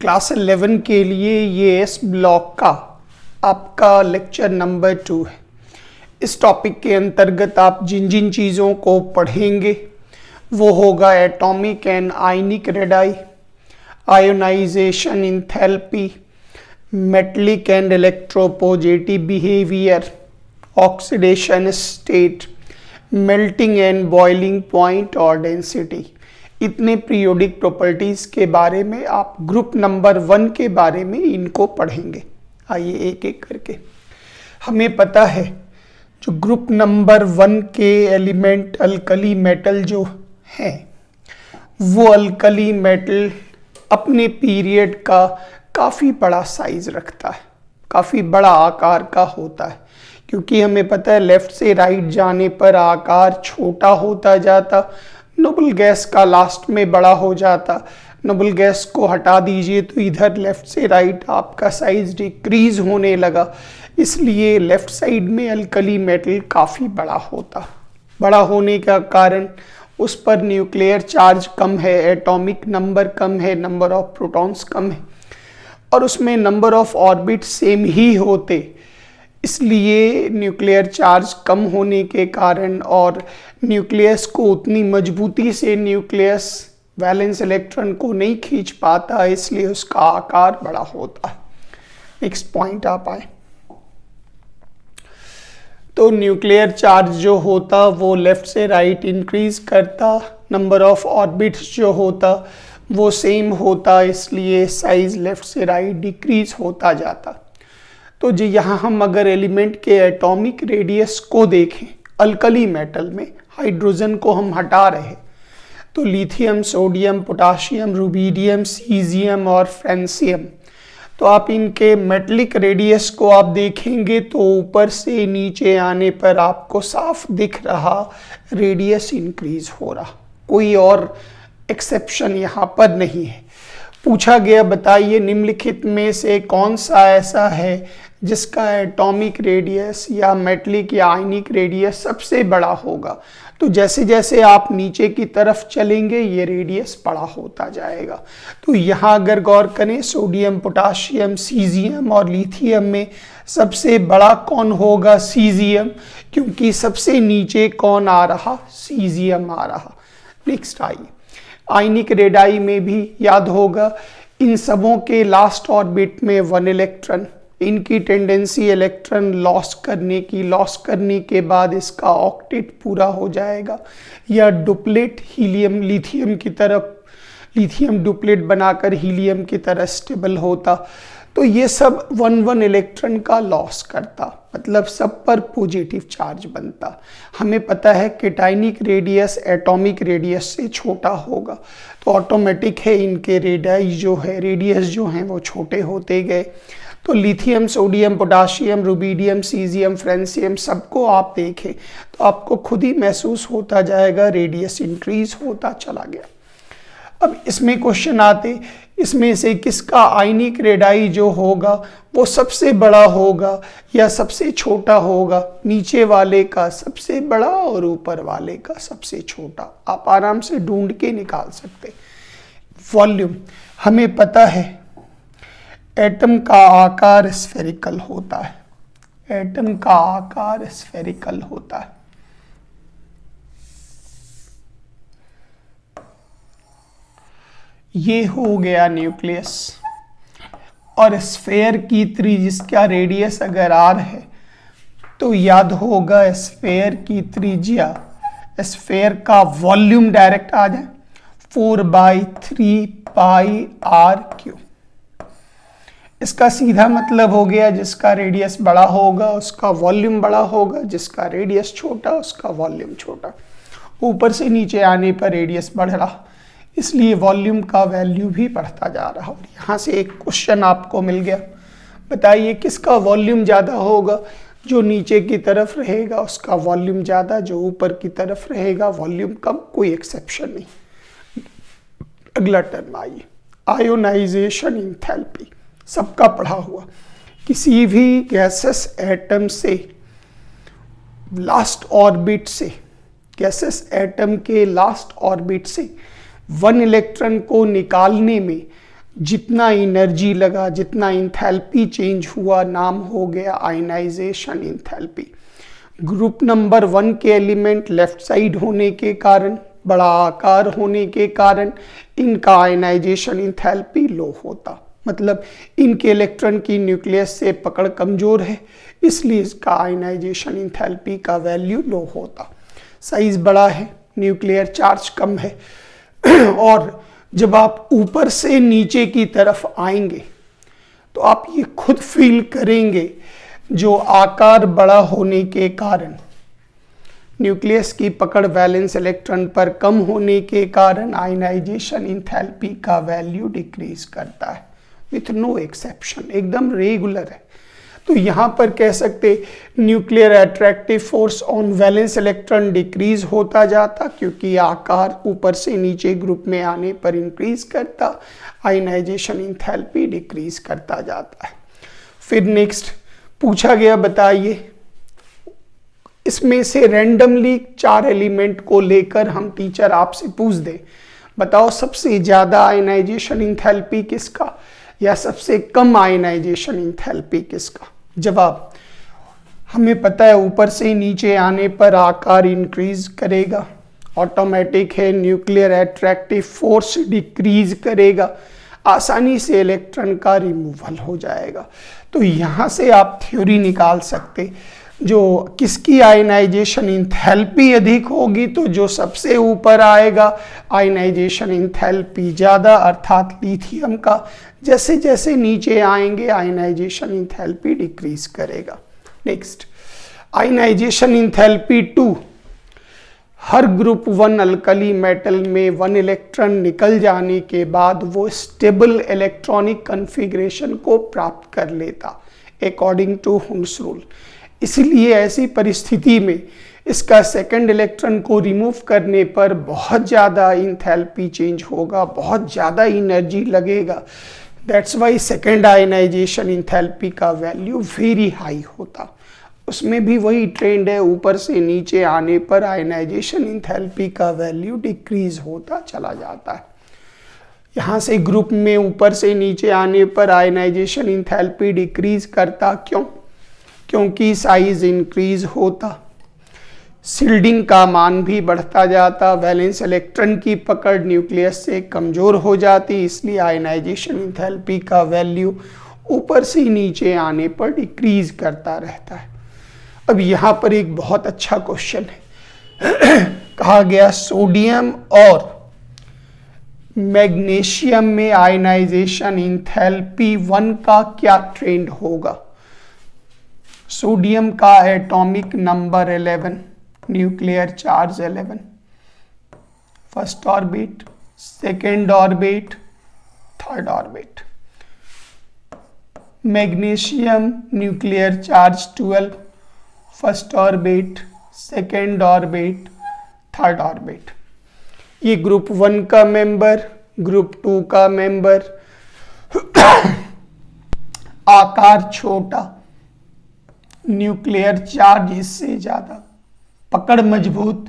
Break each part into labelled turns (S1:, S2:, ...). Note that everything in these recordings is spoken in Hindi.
S1: क्लास 11 के लिए ये इस ब्लॉक का आपका लेक्चर नंबर 2 है। इस टॉपिक के अंतर्गत आप जिन जिन चीज़ों को पढ़ेंगे वो होगा atomic and ionic radii, ionization enthalpy, metallic and electropositive behaviour, oxidation state, melting and boiling point और डेंसिटी। इतने पीरियोडिक प्रॉपर्टीज़ के बारे में आप ग्रुप नंबर 1 के बारे में इनको पढ़ेंगे। आइए एक एक करके। हमें पता है जो ग्रुप नंबर 1 के एलिमेंट अल्कली मेटल जो हैं वो अल्कली मेटल अपने पीरियड का काफ़ी बड़ा साइज रखता है, काफ़ी बड़ा आकार का होता है, क्योंकि हमें पता है लेफ़्ट से राइट जाने पर आकार छोटा होता जाता, नोबल गैस का लास्ट में बड़ा हो जाता। नोबल गैस को हटा दीजिए तो इधर लेफ़्ट से राइट आपका साइज डिक्रीज होने लगा, इसलिए लेफ़्ट साइड में अल्कली मेटल काफ़ी बड़ा होता। बड़ा होने का कारण उस पर न्यूक्लियर चार्ज कम है, एटॉमिक नंबर कम है, नंबर ऑफ प्रोटॉन्स कम है और उसमें नंबर ऑफ ऑर्बिट सेम ही होते, इसलिए न्यूक्लियर चार्ज कम होने के कारण और न्यूक्लियस को उतनी मजबूती से न्यूक्लियस वैलेंस इलेक्ट्रॉन को नहीं खींच पाता, इसलिए उसका आकार बड़ा होता है। नेक्स्ट पॉइंट आप आए तो न्यूक्लियर चार्ज जो होता वो लेफ्ट से राइट इंक्रीज करता, नंबर ऑफ ऑर्बिट्स जो होता वो सेम होता, इसलिए साइज लेफ्ट से राइट डिक्रीज होता जाता। तो जी यहाँ हम अगर एलिमेंट के एटॉमिक रेडियस को देखें, अल्कली मेटल में हाइड्रोजन को हम हटा रहे तो lithium, sodium, potassium, rubidium, caesium और फ्रांसियम, तो आप इनके मेटलिक रेडियस को आप देखेंगे तो ऊपर से नीचे आने पर आपको साफ दिख रहा रेडियस इंक्रीज हो रहा, कोई और एक्सेप्शन यहाँ पर नहीं है। पूछा गया बताइए निम्नलिखित में से कौन सा ऐसा है जिसका एटॉमिक रेडियस या मेटलिक या आयनिक रेडियस सबसे बड़ा होगा। तो जैसे जैसे आप नीचे की तरफ चलेंगे ये रेडियस बड़ा होता जाएगा। तो यहाँ अगर गौर करें सोडियम, पोटाशियम, सीजियम और लिथियम में सबसे बड़ा कौन होगा? सीजियम, क्योंकि सबसे नीचे कौन आ रहा? सीजियम आ रहा। नेक्स्ट आइए आयनिक रेडाई में भी याद होगा इन सबों के लास्ट ऑर्बिट में 1 इलेक्ट्रॉन, इनकी टेंडेंसी इलेक्ट्रॉन लॉस करने के बाद इसका ऑक्टेट पूरा हो जाएगा या डुप्लेट हीलियम लिथियम की तरफ, लिथियम डुप्लेट बनाकर हीलियम की तरह स्टेबल होता। तो ये सब 1 इलेक्ट्रॉन का लॉस करता, मतलब सब पर पॉजिटिव चार्ज बनता। हमें पता है कैटायनिक रेडियस एटॉमिक रेडियस से छोटा होगा, तो ऑटोमेटिक है इनके रेडियस जो हैं वो छोटे होते गए। तो lithium, sodium, potassium, rubidium, caesium, francium सबको आप देखें तो आपको खुद ही महसूस होता जाएगा रेडियस इंक्रीज होता चला गया। अब इसमें क्वेश्चन आते, इसमें से किसका आयनिक रेडाई जो होगा वो सबसे बड़ा होगा या सबसे छोटा होगा? नीचे वाले का सबसे बड़ा और ऊपर वाले का सबसे छोटा, आप आराम से ढूंढ के निकाल सकते। वॉल्यूम, हमें पता है एटम का आकार स्फेरिकल होता है, एटम का आकार स्फेरिकल होता है। ये हो गया न्यूक्लियस और स्फेयर की जिसका रेडियस अगर r है तो याद होगा स्फेयर की त्रिज्या, स्फेयर का वॉल्यूम डायरेक्ट आ जाए 4/3 पाई r³। इसका सीधा मतलब हो गया जिसका रेडियस बड़ा होगा उसका वॉल्यूम बड़ा होगा, जिसका रेडियस छोटा उसका वॉल्यूम छोटा। ऊपर से नीचे आने पर रेडियस बढ़ रहा, इसलिए वॉल्यूम का वैल्यू भी बढ़ता जा रहा। और यहाँ से एक क्वेश्चन आपको मिल गया, बताइए किसका वॉल्यूम ज़्यादा होगा? जो नीचे की तरफ रहेगा उसका वॉल्यूम ज़्यादा, जो ऊपर की तरफ रहेगा वॉल्यूम कम, कोई एक्सेप्शन नहीं। अगला टर्म आइए आयोनाइजेशन इंथैल्पी, सबका पढ़ा हुआ। किसी भी गैसेस एटम से लास्ट ऑर्बिट से, गैसेस एटम के लास्ट ऑर्बिट से 1 इलेक्ट्रॉन को निकालने में जितना एनर्जी लगा, जितना इंथैल्पी चेंज हुआ, नाम हो गया आयनाइजेशन इंथैल्पी। ग्रुप नंबर 1 के एलिमेंट लेफ्ट साइड होने के कारण, बड़ा आकार होने के कारण इनका आयनाइजेशन इंथैल्पी लो होता, मतलब इनके इलेक्ट्रॉन की न्यूक्लियस से पकड़ कमजोर है, इसलिए इसका आयनाइजेशन इंथैल्पी का वैल्यू लो होता। साइज बड़ा है, न्यूक्लियर चार्ज कम है, और जब आप ऊपर से नीचे की तरफ आएंगे तो आप ये खुद फील करेंगे, जो आकार बड़ा होने के कारण, न्यूक्लियस की पकड़ वैलेंस इलेक्ट्रॉन पर कम होने के कारण आयनाइजेशन इंथैल्पी का वैल्यू डिक्रीज करता है, विथ नो एक्सेप्शन, एकदम रेगुलर है। तो यहाँ पर कह सकते nuclear attractive force on valence electron decrease होता जाता, क्योंकि आकार ऊपर से नीचे ग्रुप में आने पर इंक्रीज करता, आयनाइजेशन इंथैल्पी डिक्रीज करता जाता है। फिर नेक्स्ट पूछा गया, बताइए इसमें से रैंडमली 4 एलिमेंट को लेकर हम टीचर आपसे पूछ दे, बताओ सबसे ज्यादा आयनाइजेशन इंथैल्पी किसका या सबसे कम आयनाइजेशन इंथैल्पी किसका। जवाब, हमें पता है ऊपर से नीचे आने पर आकार इंक्रीज करेगा, ऑटोमेटिक है, न्यूक्लियर अट्रैक्टिव फोर्स डिक्रीज करेगा, आसानी से इलेक्ट्रॉन का रिमूवल हो जाएगा। तो यहाँ से आप थ्योरी निकाल सकते, जो किसकी आयनाइजेशन इंथैल्पी अधिक होगी तो जो सबसे ऊपर आएगा आयनाइजेशन इंथैल्पी ज़्यादा, अर्थात लिथियम का। जैसे जैसे नीचे आएंगे आयनाइजेशन इंथैल्पी डिक्रीज करेगा। नेक्स्ट, आयनाइजेशन इंथैल्पी 2, हर ग्रुप 1 अल्कली मेटल में 1 इलेक्ट्रॉन निकल जाने के बाद वो स्टेबल इलेक्ट्रॉनिक कॉन्फ़िगरेशन को प्राप्त कर लेता, अकॉर्डिंग टू हुंग्स रूल। इसलिए ऐसी परिस्थिति में इसका सेकंड इलेक्ट्रॉन को रिमूव करने पर बहुत ज़्यादा इंथैल्पी चेंज होगा, बहुत ज़्यादा एनर्जी लगेगा। That's why second ionization enthalpy का वैल्यू वेरी हाई होता। उसमें भी वही ट्रेंड है, ऊपर से नीचे आने पर आयनाइजेशन इंथैल्पी का वैल्यू डिक्रीज होता चला जाता है। यहाँ से ग्रुप में ऊपर से नीचे आने पर आयनाइजेशन इंथैल्पी डिक्रीज करता, क्यों? क्योंकि साइज इंक्रीज होता, शिल्डिंग का मान भी बढ़ता जाता, वैलेंस इलेक्ट्रॉन की पकड़ न्यूक्लियस से कमजोर हो जाती, इसलिए आयनाइजेशन इंथैल्पी का वैल्यू ऊपर से नीचे आने पर डिक्रीज करता रहता है। अब यहाँ पर एक बहुत अच्छा क्वेश्चन है, कहा गया सोडियम और मैग्नीशियम में आयनाइजेशन इंथैल्पी 1 का क्या ट्रेंड होगा। सोडियम का atomic number 11, nuclear charge 11, first orbit, second orbit, third orbit. Magnesium nuclear charge 12, first orbit, second orbit, third orbit. ये ग्रुप 1 का मेंबर, ग्रुप 2 का मेंबर, आकार छोटा, न्यूक्लियर चार्ज इससे ज्यादा, पकड़ मजबूत।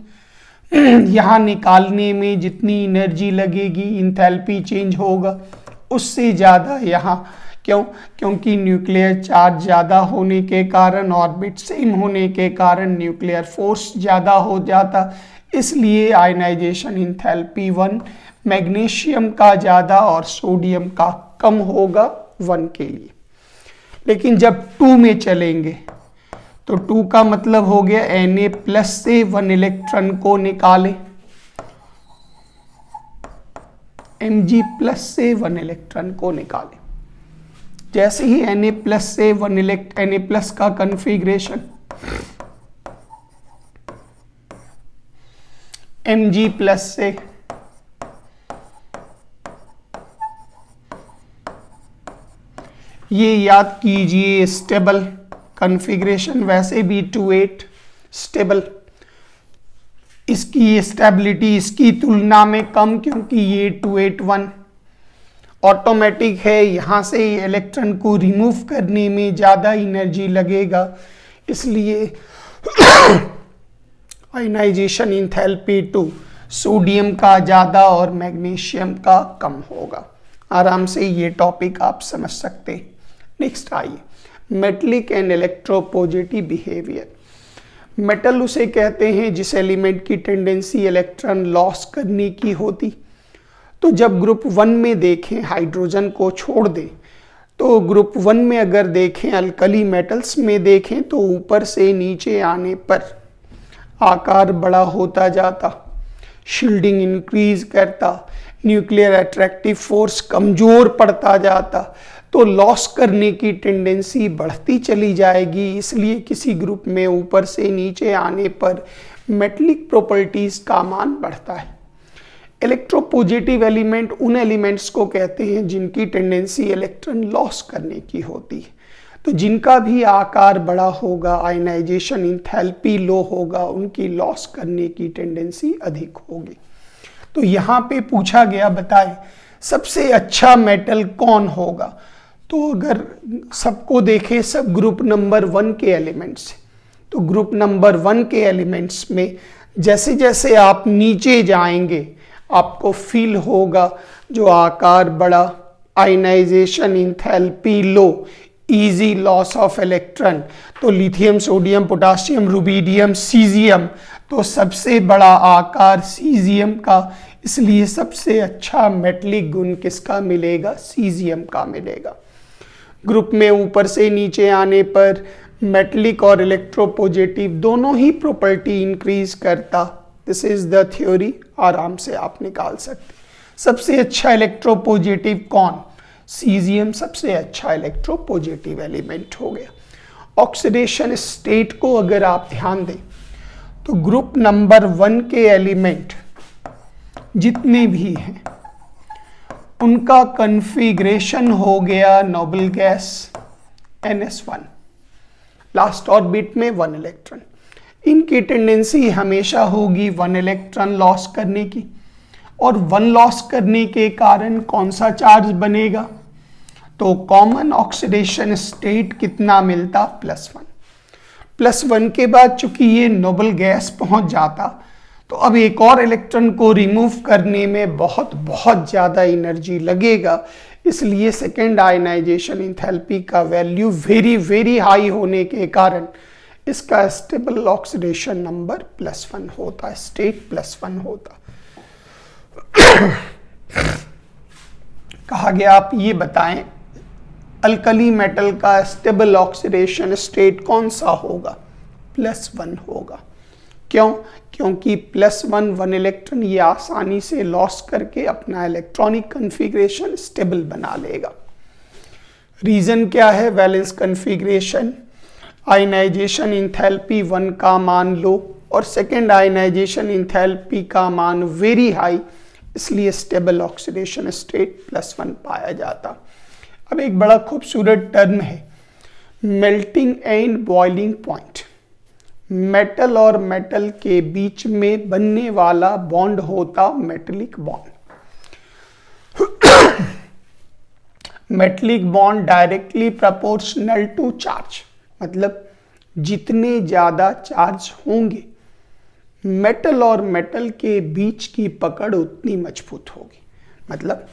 S1: यहाँ निकालने में जितनी एनर्जी लगेगी, इंथैल्पी चेंज होगा उससे ज्यादा यहाँ। क्यों? क्योंकि न्यूक्लियर चार्ज ज़्यादा होने के कारण, ऑर्बिट सेम होने के कारण न्यूक्लियर फोर्स ज़्यादा हो जाता, इसलिए आयनाइजेशन इंथैल्पी 1 मैग्नीशियम का ज़्यादा और सोडियम का कम होगा 1 के लिए। लेकिन जब 2 में चलेंगे तो 2 का मतलब हो गया Na+ से 1 इलेक्ट्रॉन को निकाले, Mg+ से 1 इलेक्ट्रॉन को निकाले। जैसे ही Na+ से Na+ का कॉन्फ़िगरेशन Mg+ से ये याद कीजिए स्टेबल कॉन्फ़िगरेशन, वैसे भी 2-8 स्टेबल, इसकी स्टेबिलिटी इसकी तुलना में कम, क्योंकि ये 281 ऑटोमेटिक है। यहाँ से इलेक्ट्रॉन को रिमूव करने में ज़्यादा एनर्जी लगेगा, इसलिए आयनाइजेशन इंथैल्पी 2 सोडियम का ज़्यादा और मैग्नीशियम का कम होगा। आराम से ये टॉपिक आप समझ सकते हैं। नेक्स्ट आइए, metallic and electropositive behaviour. Metal उसे कहते हैं जिस एलिमेंट की टेंडेंसी इलेक्ट्रॉन लॉस करने की होती। तो जब ग्रुप 1 में देखें, हाइड्रोजन को छोड़ दें, तो ग्रुप 1 में अगर देखें, अल्कली मेटल्स में देखें, तो ऊपर से नीचे आने पर आकार बड़ा होता जाता, शील्डिंग इंक्रीज करता, न्यूक्लियर अट्रैक्टिव फोर्स कमजोर पड़ता जाता, तो लॉस करने की टेंडेंसी बढ़ती चली जाएगी। इसलिए किसी ग्रुप में ऊपर से नीचे आने पर मेटलिक प्रॉपर्टीज का मान बढ़ता है। इलेक्ट्रोपॉजिटिव एलिमेंट उन एलिमेंट्स को कहते हैं जिनकी टेंडेंसी इलेक्ट्रॉन लॉस करने की होती है। तो जिनका भी आकार बड़ा होगा, आयनाइजेशन इंथैल्पी लो होगा, उनकी लॉस करने की टेंडेंसी अधिक होगी। तो यहाँ पे पूछा गया, बताए सबसे अच्छा मेटल कौन होगा। तो अगर सबको देखें, सब ग्रुप नंबर 1 के एलिमेंट्स, तो ग्रुप नंबर 1 के एलिमेंट्स में जैसे जैसे आप नीचे जाएंगे आपको फील होगा जो आकार बड़ा, ionization enthalpy low, easy loss of electron, तो lithium, sodium, potassium, rubidium, caesium, तो सबसे बड़ा आकार सीजियम का। इसलिए सबसे अच्छा मेटलिक गुण किसका मिलेगा, सीजियम का मिलेगा। ग्रुप में ऊपर से नीचे आने पर मेटलिक और इलेक्ट्रोपॉजिटिव दोनों ही प्रॉपर्टी इंक्रीज करता। दिस इज द थ्योरी, आराम से आप निकाल सकते। सबसे अच्छा इलेक्ट्रोपॉजिटिव कौन, सीजियम सबसे अच्छा इलेक्ट्रोपॉजिटिव एलिमेंट हो गया। ऑक्सीडेशन स्टेट को अगर आप ध्यान दें तो ग्रुप नंबर 1 के एलिमेंट जितने भी हैं उनका कन्फिग्रेशन हो गया noble gas NS1, last orbit में 1 इलेक्ट्रॉन। इनकी टेंडेंसी हमेशा होगी 1 इलेक्ट्रॉन लॉस करने की, और 1 लॉस करने के कारण कौन सा चार्ज बनेगा, तो कॉमन ऑक्सीडेशन स्टेट कितना मिलता, +1। +1 के बाद चूंकि ये नोबल गैस पहुंच जाता, तो अब एक और इलेक्ट्रॉन को रिमूव करने में बहुत ज़्यादा एनर्जी लगेगा। इसलिए सेकेंड आयनाइजेशन इंथैल्पी का वैल्यू वेरी हाई होने के कारण इसका स्टेबल ऑक्सीडेशन नंबर +1 होता है, स्टेट +1 होता। कहा गया आप ये बताएं अल्कली मेटल का स्टेबल ऑक्सीडेशन स्टेट कौन सा होगा, +1 होगा। क्यों, क्योंकि +1 इलेक्ट्रॉन ये आसानी से लॉस करके अपना इलेक्ट्रॉनिक कन्फिग्रेशन स्टेबल बना लेगा। रीजन क्या है, वैलेंस कन्फिग्रेशन, आयनाइजेशन इंथैल्पी 1 का मान लो और सेकेंड आयनाइजेशन इंथैल्पी का मान वेरी हाई, इसलिए स्टेबल ऑक्सीडेशन स्टेट +1 पाया जाता। अब एक बड़ा खूबसूरत टर्म है melting and boiling point. Metal और मेटल के बीच में बनने वाला बॉन्ड होता metallic bond. Metallic bond directly proportional to charge, मतलब जितने ज्यादा चार्ज होंगे मेटल और मेटल के बीच की पकड़ उतनी मजबूत होगी। मतलब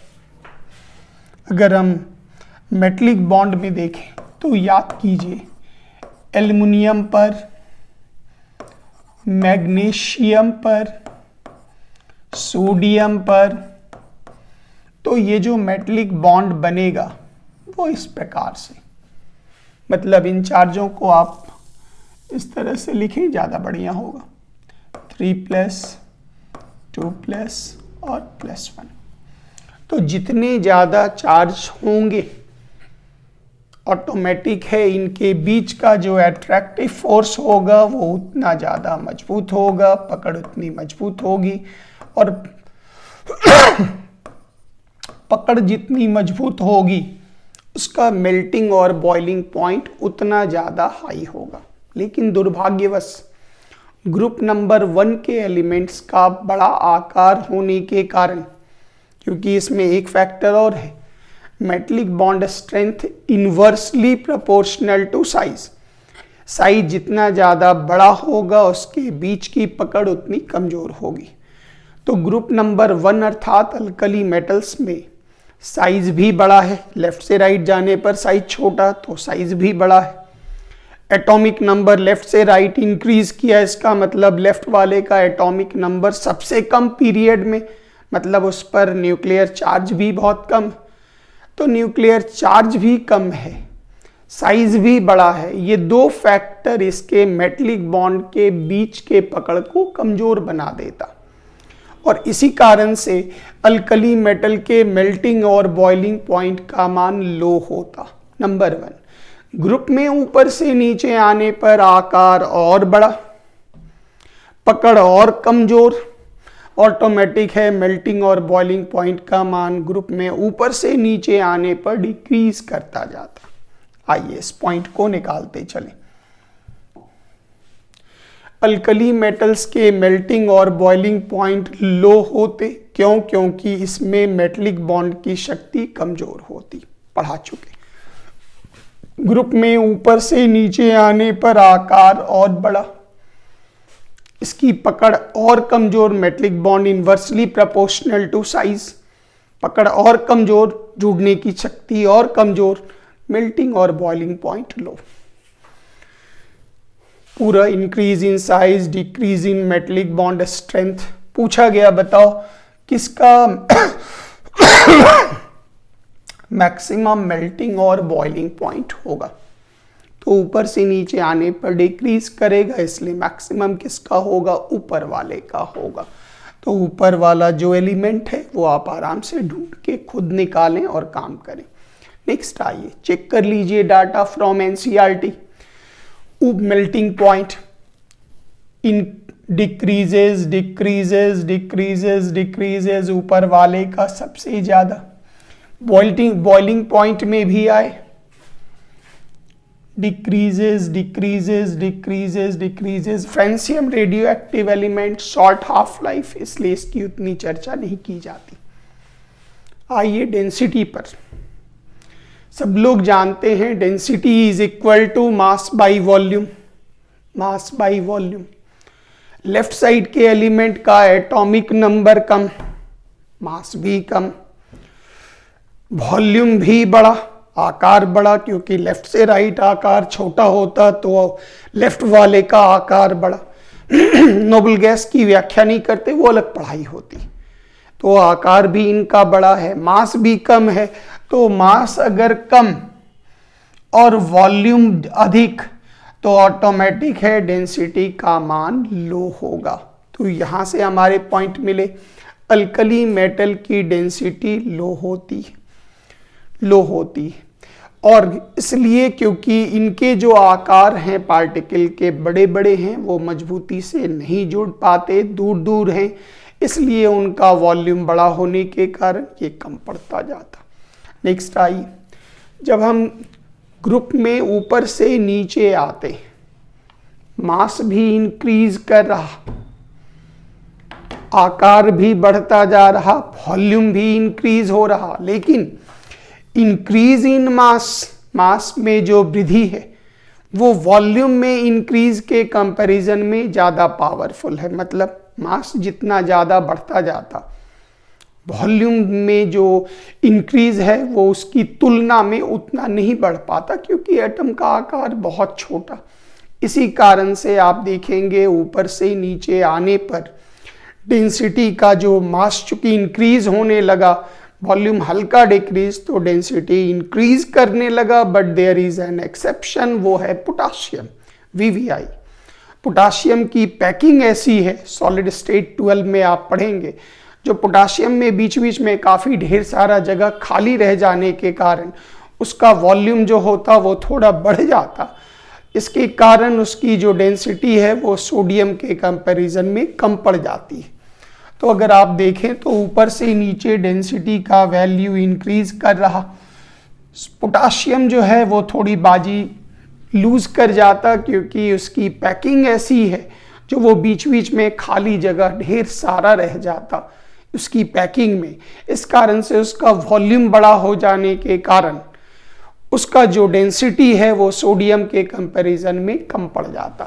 S1: अगर हम मेटलिक बॉन्ड में देखें तो याद कीजिए एल्युमिनियम पर, मैग्नीशियम पर, सोडियम पर, तो ये जो मेटलिक बॉन्ड बनेगा वो इस प्रकार से, मतलब इन चार्जों को आप इस तरह से लिखें ज़्यादा बढ़िया होगा, 3+, 2+ और +1। तो जितने ज़्यादा चार्ज होंगे ऑटोमेटिक है इनके बीच का जो एट्रैक्टिव फोर्स होगा वो उतना ज़्यादा मजबूत होगा, पकड़ उतनी मजबूत होगी, और पकड़ जितनी मजबूत होगी उसका मेल्टिंग और बॉइलिंग पॉइंट उतना ज़्यादा हाई होगा। लेकिन दुर्भाग्यवश ग्रुप नंबर 1 के एलिमेंट्स का बड़ा आकार होने के कारण, क्योंकि इसमें एक फैक्टर और है, metallic bond strength inversely proportional to size. Size जितना ज़्यादा बड़ा होगा उसके बीच की पकड़ उतनी कमज़ोर होगी। तो ग्रुप नंबर 1 अर्थात अल्कली मेटल्स में साइज भी बड़ा है, लेफ्ट से राइट जाने पर साइज छोटा तो साइज भी बड़ा है। एटॉमिक नंबर लेफ्ट से राइट इंक्रीज किया, इसका मतलब लेफ्ट वाले का एटॉमिक नंबर सबसे कम पीरियड में, मतलब उस पर न्यूक्लियर चार्ज भी बहुत कम, तो न्यूक्लियर चार्ज भी कम है, साइज भी बड़ा है। ये दो फैक्टर इसके मेटलिक बॉन्ड के बीच के पकड़ को कमजोर बना देता और इसी कारण से अल्कली मेटल के मेल्टिंग और बॉइलिंग पॉइंट का मान लो होता। नंबर 1, ग्रुप में ऊपर से नीचे आने पर आकार और बड़ा, पकड़ और कमजोर, ऑटोमेटिक है, मेल्टिंग और बॉइलिंग पॉइंट का मान ग्रुप में ऊपर से नीचे आने पर डिक्रीज करता जाता। आइए इस पॉइंट को निकालते चलें। अल्कली मेटल्स के मेल्टिंग और बॉइलिंग पॉइंट लो होते, क्यों? क्योंकि इसमें मेटलिक बॉन्ड की शक्ति कमजोर होती, पढ़ा चुके। ग्रुप में ऊपर से नीचे आने पर आकार और बड़ा, इसकी पकड़ और कमजोर, metallic bond inversely proportional to size, पकड़ और कमजोर, जुड़ने की शक्ति और कमजोर, मेल्टिंग और बॉइलिंग पॉइंट लो। पूरा increase in size, decrease in metallic bond strength पूछा गया, बताओ किसका मैक्सिमम मेल्टिंग और बॉइलिंग पॉइंट होगा? तो ऊपर से नीचे आने पर डिक्रीज करेगा, इसलिए मैक्सिमम किसका होगा? ऊपर वाले का होगा। तो ऊपर वाला जो एलिमेंट है वो आप आराम से ढूंढ के खुद निकालें और काम करें। नेक्स्ट आइए चेक कर लीजिए data from NCERT. Melting point in decreases decreases decreases decreases, ऊपर वाले का सबसे ज्यादा। बॉइलिंग पॉइंट में भी आए, decreases decreases decreases decreases. Francium radio active element, short half life, इसलिए इसकी उतनी चर्चा नहीं की जाती। आइए डेंसिटी पर। सब लोग जानते हैं density is equal to mass by volume, mass by volume. Left side के एलिमेंट का एटॉमिक नंबर कम, मास भी कम, वॉल्यूम भी बड़ा, आकार बड़ा, क्योंकि लेफ्ट से राइट आकार छोटा होता तो लेफ्ट वाले का आकार बड़ा। नोबल गैस की व्याख्या नहीं करते, वो अलग पढ़ाई होती। तो आकार भी इनका बड़ा है, मास भी कम है, तो मास अगर कम और वॉल्यूम अधिक तो ऑटोमेटिक है डेंसिटी का मान लो होगा। तो यहां से हमारे पॉइंट मिले, अल्कली मेटल की डेंसिटी लो होती है, लो होती है। और इसलिए क्योंकि इनके जो आकार हैं पार्टिकल के बड़े बड़े हैं, वो मजबूती से नहीं जुड़ पाते, दूर दूर हैं, इसलिए उनका वॉल्यूम बड़ा होने के कारण ये कम पड़ता जाता। नेक्स्ट आइए, जब हम ग्रुप में ऊपर से नीचे आते, मास भी इंक्रीज कर रहा, आकार भी बढ़ता जा रहा, वॉल्यूम भी इंक्रीज हो रहा, लेकिन इंक्रीज इन मास, मास में जो वृद्धि है वो वॉल्यूम में इंक्रीज के कंपैरिजन में ज़्यादा पावरफुल है। मतलब मास जितना ज़्यादा बढ़ता जाता, वॉल्यूम में जो इंक्रीज है वो उसकी तुलना में उतना नहीं बढ़ पाता, क्योंकि एटम का आकार बहुत छोटा। इसी कारण से आप देखेंगे ऊपर से नीचे आने पर डेंसिटी का जो मास चूंकि इंक्रीज होने लगा, वॉल्यूम हल्का डिक्रीज, तो डेंसिटी इंक्रीज करने लगा। But there is an exception, वो है पोटाशियम, VVI। पोटाशियम की पैकिंग ऐसी है, सॉलिड स्टेट 12 में आप पढ़ेंगे, जो पोटाशियम में बीच बीच में काफ़ी ढेर सारा जगह खाली रह जाने के कारण उसका वॉल्यूम जो होता वो थोड़ा बढ़ जाता। इसके कारण उसकी जो डेंसिटी है वो सोडियम के कंपैरिजन में कम पड़ जाती है। तो अगर आप देखें तो ऊपर से नीचे डेंसिटी का वैल्यू इंक्रीज कर रहा, पोटाशियम जो है वो थोड़ी बाजी लूज कर जाता, क्योंकि उसकी पैकिंग ऐसी है जो वो बीच बीच में खाली जगह ढेर सारा रह जाता उसकी पैकिंग में। इस कारण से उसका वॉल्यूम बड़ा हो जाने के कारण उसका जो डेंसिटी है वो सोडियम के कंपैरिजन में कम पड़ जाता।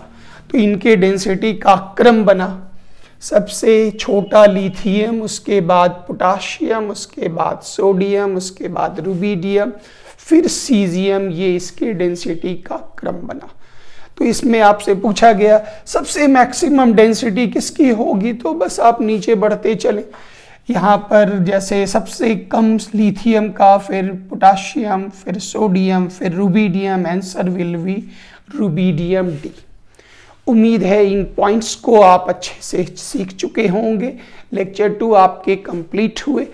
S1: तो इनके डेंसिटी का क्रम बना, सबसे छोटा लिथियम, उसके बाद पोटाशियम, उसके बाद सोडियम, उसके बाद रुबिडियम, फिर सीजियम, ये इसके डेंसिटी का क्रम बना। तो इसमें आपसे पूछा गया सबसे मैक्सिमम डेंसिटी किसकी होगी, तो बस आप नीचे बढ़ते चलें। यहाँ पर जैसे सबसे कम लिथियम का, फिर पोटाशियम, फिर सोडियम, फिर rubidium, answer will be rubidium D. उम्मीद है इन पॉइंट्स को आप अच्छे से सीख चुके होंगे। लेक्चर 2 आपके कंप्लीट हुए।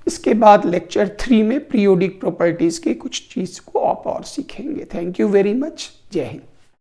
S1: इसके बाद लेक्चर 3 में पीरियोडिक प्रॉपर्टीज के कुछ चीज़ को आप और सीखेंगे। Thank you very much. जय हिंद।